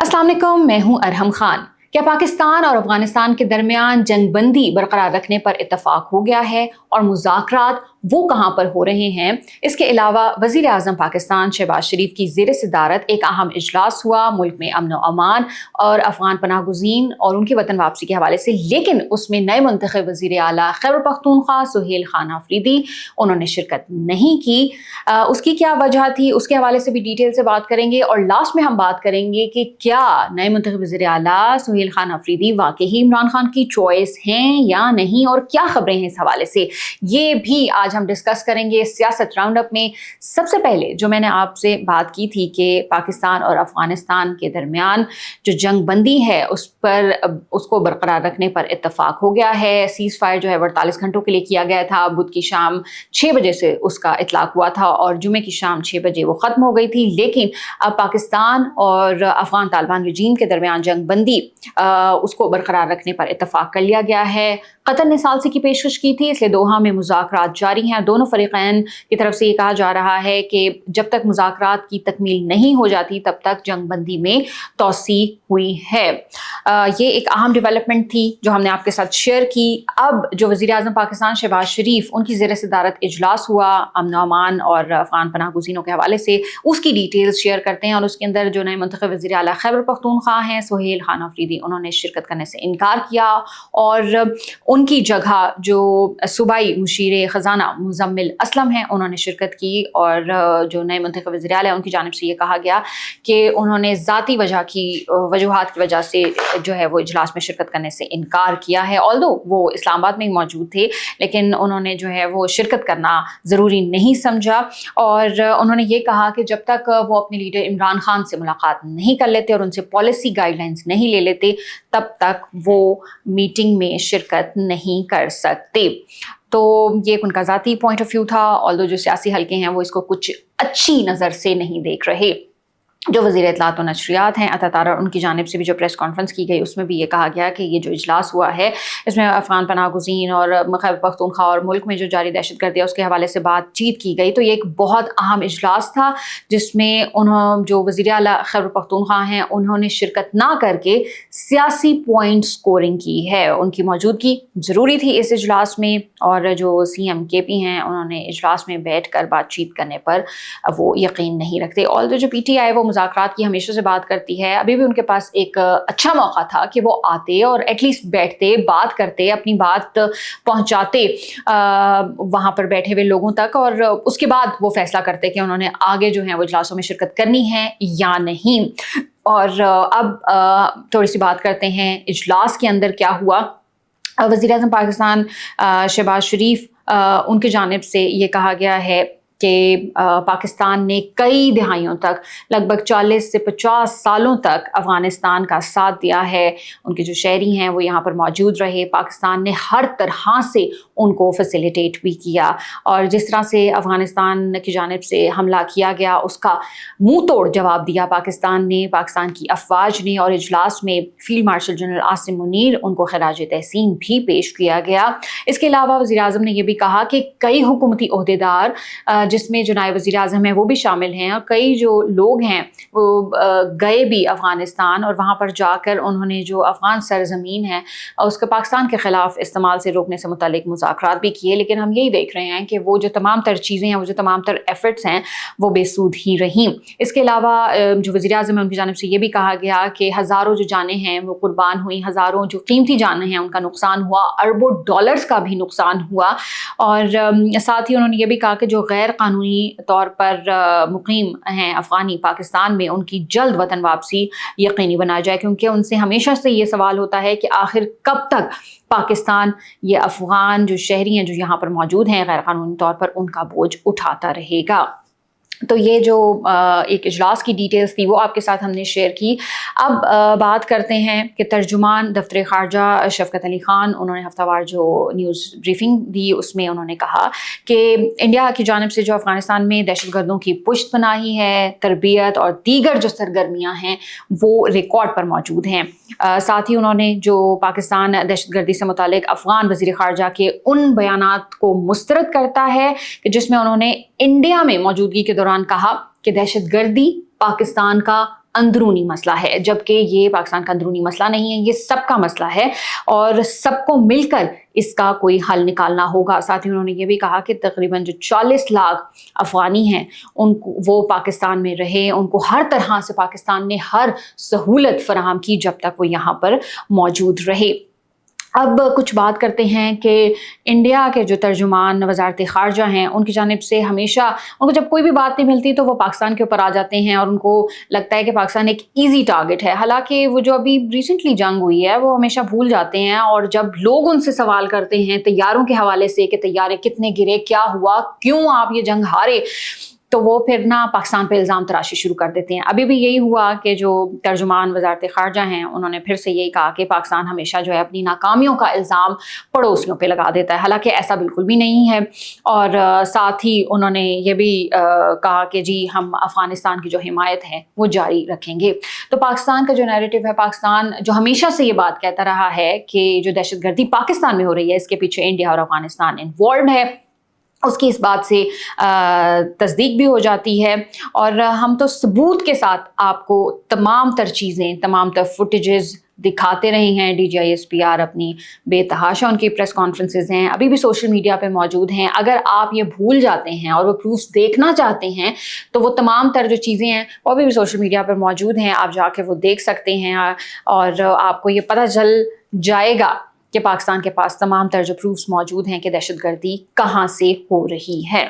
अस्सलाम वालेकुम, मैं हूं अरहम खान। क्या पाकिस्तान और अफगानिस्तान के दरमियान जंग बंदी बरकरार रखने पर इत्तफाक हो गया है और मुज़ाकरात वो कहां पर हो रहे हैं? इसके अलावा वज़ीर आज़म पाकिस्तान शहबाज शरीफ की ज़ेर सदारत एक अहम इजलास हुआ मुल्क में अमन व अमान और अफगान पनाह गुज़ीन और उनकी वतन वापसी के हवाले से, लेकिन उसमें नए मुंतखब वज़ीर आला खैबर पख्तूनख्वा सुहेल खान आफरीदी उन्होंने शिरकत नहीं की। उसकी क्या वजह थी, उसके हवाले से भी डिटेल से बात करेंगे और लास्ट में हम बात करेंगे कि क्या नए मुंतखब वज़ीर आला सुहेल खान आफरीदी वाकई ही इमरान खान की चॉइस हैं या नहीं, और क्या खबरें हैं इस हवाले से, ये भी आज हम डिस्कस करेंगे सियासत राउंड अप में। सबसे पहले जो मैंने आपसे बात की थी कि पाकिस्तान और अफगानिस्तान के दरमियान जो जंग बंदी है उसको बरकरार रखने पर इत्तफाक हो गया है। सीज़ फायर जो है 48 घंटों के लिए किया गया था। बुध की शाम 6 बजे से उसका इतलाक हुआ था और जुमे की शाम 6 बजे वो ख़त्म हो गई थी, लेकिन अब पाकिस्तान और अफगान तालिबान रजीम के दरमियान जंग बंदी उसको बरकरार रखने पर इत्तफाक कर लिया गया है। कतर ने सालसी की पेशकश की थी, इसलिए दोहा में मुज़ाकरात जारी हैं। दोनों फ़रीक़ैन की तरफ से ये कहा जा रहा है कि जब तक मुज़ाकरात की तकमील नहीं हो जाती तब तक जंग बंदी में तोसी हुई है। ये एक अहम डेवलपमेंट थी जो हमने आपके साथ शेयर की। अब जो वज़ीर आज़म पाकिस्तान शहबाज शरीफ उनकी ज़ेर सदारत इजलास हुआ अमन व अमान और अफगान पनाह गुज़ीनों के हवाले से, उसकी डिटेल्स शेयर करते हैं। और उसके अंदर जो नए मुंतखब वज़ीर आला खैबर पख्तूनख्वा हैं सुहेल खान आफरीदी, उन्होंने शिरकत करने से इनकार किया और उनकी जगह जो सूबाई मुशीर ख़जाना मुज़म्मिल असलम हैं उन्होंने शिरकत की। और जो नए मुंतखब वज़ीर आला है उनकी जानिब से ये कहा गया कि उन्होंने ज़ाती वजूहात की वजह से जो है वो इजलास में शिरकत करने से इनकार किया है। ऑल्दो वो इस्लामाबाद में ही मौजूद थे, लेकिन उन्होंने जो है वो शिरकत करना ज़रूरी नहीं समझा और उन्होंने ये कहा कि जब तक वो अपने लीडर इमरान खान से मुलाकात नहीं कर लेते और उनसे पॉलिसी गाइडलाइंस नहीं ले लेते तब तक वो मीटिंग में शिरकत नहीं कर सकते। तो ये एक उनका ज़ाती पॉइंट ऑफ व्यू था, ऑल्दो जो सियासी हल्के हैं वो इसको कुछ अच्छी नज़र से नहीं देख रहे। जो वज़ीर इत्तलात व नशरियात हैं अता तारा, उनकी जानिब से भी जो प्रेस कॉन्फ्रेंस की गई उसमें भी ये कहा गया कि ये जो इजलास हुआ है इसमें अफगान पनाह गुज़ीन और खैबर पख्तूनख्वा और मुल्क में जो जारी दहशतगर्दी है उसके हवाले से बातचीत की गई। तो ये एक बहुत अहम इजलास था जिसमें जो वज़ीर आला खैबर पख्तूनख्वा हैं उन्होंने शिरकत ना करके सियासी पॉइंट स्कोरिंग की है। उनकी मौजूदगी ज़रूरी थी इस इजलास में और जो CM KP हैं उन्होंने इजलास में बैठ कर बातचीत करने पर वो यकीन नहीं रखते। और जो PTI वो मुज़ाकरात की हमेशा से बात करती है, अभी भी उनके पास एक अच्छा मौका था कि वो आते और एटलीस्ट बैठते, बात करते, अपनी बात पहुंचाते वहाँ पर बैठे हुए लोगों तक और उसके बाद वो फैसला करते कि उन्होंने आगे जो है वो इजलासों में शिरकत करनी है या नहीं। और अब थोड़ी सी बात करते हैं इजलास के अंदर क्या हुआ। वज़ीर आज़म पाकिस्तान शहबाज शरीफ उनकी जानिब से ये कहा गया है कि पाकिस्तान ने कई दहाइयों तक, लगभग 40 से 50 सालों तक अफ़गानिस्तान का साथ दिया है। उनके जो शहरी हैं वो यहाँ पर मौजूद रहे, पाकिस्तान ने हर तरह से उनको फैसिलिटेट भी किया और जिस तरह से अफ़गानिस्तान की जानिब से हमला किया गया उसका मुँह तोड़ जवाब दिया पाकिस्तान ने, पाकिस्तान की अफवाज ने। और इजलास में field marshal general Asim Munir उनको खराज तहसीन भी पेश किया गया। इसके अलावा वज़ीर आज़म ने यह भी कहा कि कई हुकूमती ओहदेदार जिसमें जो नायब वज़ीर आज़म हैं वो भी शामिल हैं और कई जो लोग हैं वो गए भी अफ़गानिस्तान और वहाँ पर जाकर उन्होंने जो अफ़गान सरज़मीन है उसका पाकिस्तान के ख़िलाफ़ इस्तेमाल से रोकने से मुतालिक मुज़ाकरात भी किए। लेकिन हम यही देख रहे हैं कि वो जो तमाम तर चीज़ें हैं, वो जो तमाम तर एफ़र्ट्स हैं वो बेसूद ही रहीं। इसके अलावा जो वज़ीर आज़म है उनकी जानिब से ये भी कहा गया कि हज़ारों जो जानें हैं वो कुर्बान हुई, हज़ारों जो कीमती जानें हैं उनका नुकसान हुआ, अरबों डॉलर्स का भी नुकसान हुआ। और साथ ही उन्होंने ये भी कहा कि जो गैर कानूनी तौर पर मुकीम हैं अफ़गानी पाकिस्तान में उनकी जल्द वतन वापसी यकीनी बनाया जाए, क्योंकि उनसे हमेशा से ये सवाल होता है कि आखिर कब तक पाकिस्तान ये अफ़गान जो शहरी हैं जो यहाँ पर मौजूद हैं गैर कानूनी तौर पर उनका बोझ उठाता रहेगा। तो ये जो एक इजलास की डिटेल्स थी वो आपके साथ हमने शेयर की। अब बात करते हैं कि तर्जुमान दफ्तर ख़ारजा शफ़क़त अली ख़ान, उन्होंने हफ्तावार जो न्यूज़ ब्रीफिंग दी उसमें उन्होंने कहा कि इंडिया की जानिब से जो अफ़गानिस्तान में दहशतगर्दों की पुश्त पनाही है, तरबियत और दीगर जो सरगर्मियाँ हैं वो रिकॉर्ड पर मौजूद हैं। साथ ही उन्होंने जो पाकिस्तान दहशतगर्दी से मुतालिक अफ़गान वज़ीर ख़ारजा के उन बयानात को मुस्तरद करता है कि जिसमें उन्होंने इंडिया में मौजूदगी के दौरान कहा कि दहशतगर्दी पाकिस्तान का अंदरूनी मसला है, जबकि ये पाकिस्तान का अंदरूनी मसला नहीं है, ये सबका मसला है और सबको मिलकर इसका कोई हल निकालना होगा। साथ ही उन्होंने ये भी कहा कि तकरीबन जो 40 लाख अफ़गानी हैं उनको वो पाकिस्तान में रहे, उनको हर तरह से पाकिस्तान ने हर सहूलत फराहम की जब तक वो यहाँ पर मौजूद रहे। अब कुछ बात करते हैं कि इंडिया के जो तर्जुमान वज़ारत ख़ारजा हैं उनकी जानिब से हमेशा उनको जब कोई भी बात नहीं मिलती तो वो पाकिस्तान के ऊपर आ जाते हैं और उनको लगता है कि पाकिस्तान एक ईजी टारगेट है। हालांकि वो जो अभी रिसेंटली जंग हुई है वो हमेशा भूल जाते हैं और जब लोग उनसे सवाल करते हैं तैयारों के हवाले से कि तैयारे कितने गिरे, क्या हुआ, क्यों आप ये जंग हारे, तो वो फिर ना पाकिस्तान पे इल्ज़ाम तराशी शुरू कर देते हैं। अभी भी यही हुआ कि जो तर्जुमान वज़ारत ख़ारजा हैं उन्होंने फिर से यही कहा कि पाकिस्तान हमेशा जो है अपनी नाकामियों का इल्ज़ाम पड़ोसियों पे लगा देता है, हालांकि ऐसा बिल्कुल भी नहीं है। और साथ ही उन्होंने ये भी कहा कि जी हम अफ़गानिस्तान की जो हिमायत है वो जारी रखेंगे। तो पाकिस्तान का जो नैरेटिव है, पाकिस्तान जो हमेशा से ये बात कहता रहा है कि जो दहशतगर्दी पाकिस्तान में हो रही है इसके पीछे इंडिया और अफ़गानिस्तान इन्वॉल्व है, उसकी इस बात से तस्दीक भी हो जाती है। और हम तो सबूत के साथ आपको तमाम तर चीज़ें, तमाम तर फुटेजेस दिखाते रहे हैं। DGISPR अपनी बेतहाशा उनकी प्रेस कॉन्फ्रेंसेस हैं, अभी भी सोशल मीडिया पे मौजूद हैं। अगर आप ये भूल जाते हैं और वो प्रूफ्स देखना चाहते हैं तो वो तमाम तर जो चीज़ें हैं वो अभी भी सोशल मीडिया पर मौजूद हैं, आप जाके वो देख सकते हैं और आपको ये पता चल जाएगा कि पाकिस्तान के पास तमाम तर जो प्रूफ्स मौजूद हैं कि दहशतगर्दी कहाँ से हो रही है।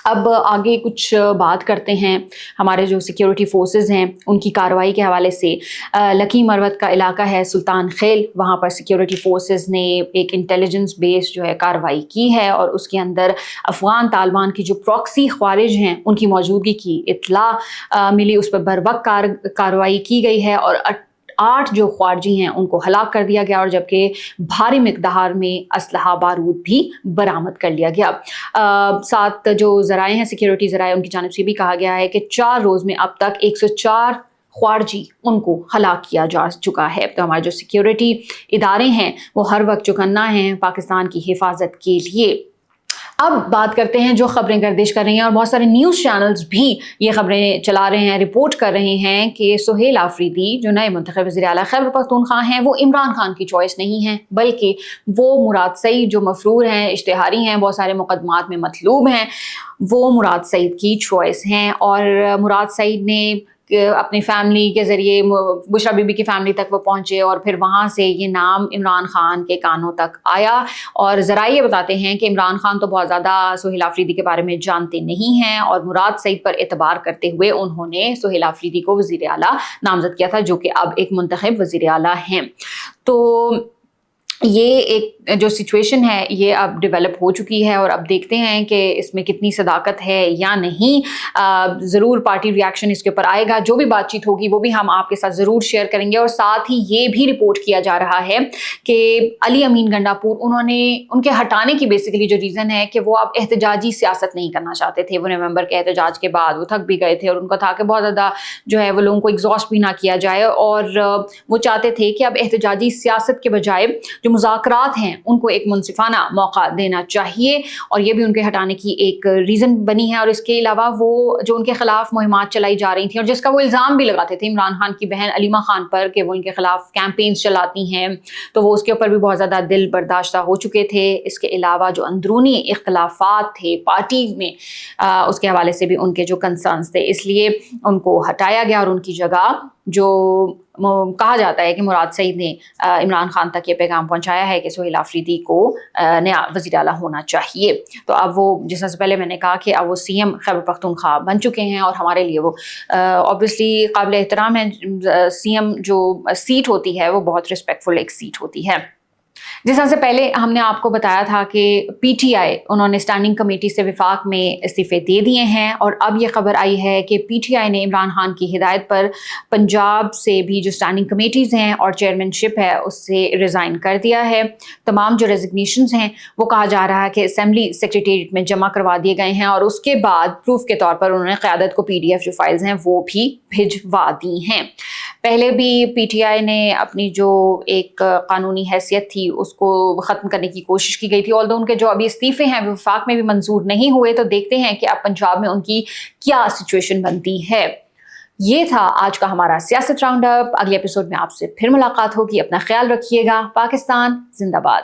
अब आगे कुछ बात करते हैं हमारे जो सिक्योरिटी फोर्सेस हैं उनकी कार्रवाई के हवाले से। लकी मरवत का इलाका है सुल्तान खेल, वहाँ पर सिक्योरिटी फोर्सेस ने एक इंटेलिजेंस बेस्ड जो है कार्रवाई की है और उसके अंदर अफ़गान तालिबान की जो प्रॉक्सी ख्वारिज हैं उनकी मौजूदगी की इत्तला मिली, उस पर बरवक्त कार्रवाई की गई है और 8 जो ख्वारजी हैं उनको हलाक कर दिया गया और जबकि भारी मिकदार में असलहा बारूद भी बरामद कर लिया गया। साथ जो ज़राए हैं सिक्योरिटी ज़राए उनकी जानिब से भी कहा गया है कि 4 रोज़ में अब तक 104 ख्वारजी उनको हलाक किया जा चुका है। तो हमारे जो सिक्योरिटी इदारे हैं वो हर वक्त चौकन्ना हैं पाकिस्तान की हिफाजत के लिए। अब बात करते हैं जो खबरें गर्दिश कर रही हैं और बहुत सारे न्यूज़ चैनल्स भी ये खबरें चला रहे हैं, रिपोर्ट कर रहे हैं कि सुहेल आफरीदी जो नए मुंतखब वज़ीर आला खैबर पख्तूनख्वा हैं वो इमरान खान की चॉइस नहीं है, बल्कि वो मुराद सईद जो मफरूर हैं, इश्तिहारी हैं, बहुत सारे मुकदमात में मतलूब हैं, वो मुराद सईद की चॉइस हैं। और मुराद सईद ने अपनी फैमिली के ज़रिए बुशरा बीबी की फैमिली तक वो पहुँचे और फिर वहाँ से ये नाम इमरान खान के कानों तक आया। और ज़रा ये बताते हैं कि इमरान खान तो बहुत ज़्यादा सुहेल आफरीदी के बारे में जानते नहीं हैं और मुराद सईद पर एतबार करते हुए उन्होंने सुहेल आफरीदी को वज़ीर आला नामज़द किया था, जो कि अब एक मुंतखब वज़ीर आला हैं। तो ये एक जो सिचुएशन है ये अब डेवलप हो चुकी है और अब देखते हैं कि इसमें कितनी सदाकत है या नहीं। ज़रूर पार्टी रिएक्शन इसके ऊपर आएगा, जो भी बातचीत होगी वो भी हम आपके साथ ज़रूर शेयर करेंगे। और साथ ही ये भी रिपोर्ट किया जा रहा है कि अली अमीन गंडापुर उनके हटाने की बेसिकली जो रीज़न है कि वो अब एहतजाजी सियासत नहीं करना चाहते थे। वो नवंबर के एहतजाज के बाद वो थक भी गए थे और उनको था कि बहुत ज़्यादा जो है वो लोगों को एग्जॉस्ट भी ना किया जाए और वो चाहते थे कि अब एहतजाजी सियासत के बजाय जो मुज़ाकरात हैं उनको एक मुनसिफाना मौका देना चाहिए और ये भी उनके हटाने की एक रीज़न बनी है। और इसके अलावा वो जो उनके खिलाफ मुहिमात चलाई जा रही थी और जिसका वो इल्ज़ाम भी लगाते थे इमरान खान की बहन अलीमा खान पर कि वो उनके खिलाफ कैंपेन्स चलाती हैं, तो वो उसके ऊपर भी बहुत ज़्यादा दिल बर्दाश्त हो चुके थे। इसके अलावा जो अंदरूनी इख्तलाफात थे पार्टी में उसके हवाले से भी उनके जो कंसर्न्स थे, इसलिए उनको हटाया गया और उनकी जगह जो कहा जाता है कि मुराद सईद ने इमरान खान तक ये पैगाम पहुंचाया है कि सुहेल आफरीदी को नया वज़ीर आला होना चाहिए। तो अब वो जिस से पहले मैंने कहा कि अब वो CM खैबर पख्तूनख्वा बन चुके हैं और हमारे लिए वो ऑब्वियसली काबिल एहतराम है। CM जो सीट होती है वो बहुत रिस्पेक्टफुल एक सीट होती है। जिस तरह से पहले हमने आपको बताया था कि PTI उन्होंने स्टैंडिंग कमेटी से विफाक में इस्तीफ़े दे दिए हैं और अब ये खबर आई है कि PTI ने इमरान खान की हिदायत पर पंजाब से भी जो स्टैंडिंग कमेटीज़ हैं और चेयरमैनशिप है उससे रिज़ाइन कर दिया है। तमाम जो रेजिग्नेशंस हैं वो कहा जा रहा है कि असेंबली सेक्रेटेरिएट में जमा करवा दिए गए हैं और उसके बाद प्रूफ के तौर पर उन्होंने क़यादत को PDF जो फाइल्स हैं वो भी भिजवा दी हैं। पहले भी PTI ने अपनी जो एक कानूनी हैसियत थी उसको ख़त्म करने की कोशिश की गई थी, ऑल्दो उनके जो अभी इस्तीफ़े हैं वफाक में भी मंजूर नहीं हुए। तो देखते हैं कि अब पंजाब में उनकी क्या सिचुएशन बनती है। یہ تھا آج کا ہمارا سیاست راؤنڈ اپ. اگلے ایپیسوڈ میں آپ سے پھر ملاقات ہوگی. اپنا خیال رکھیے گا. پاکستان زندہ باد.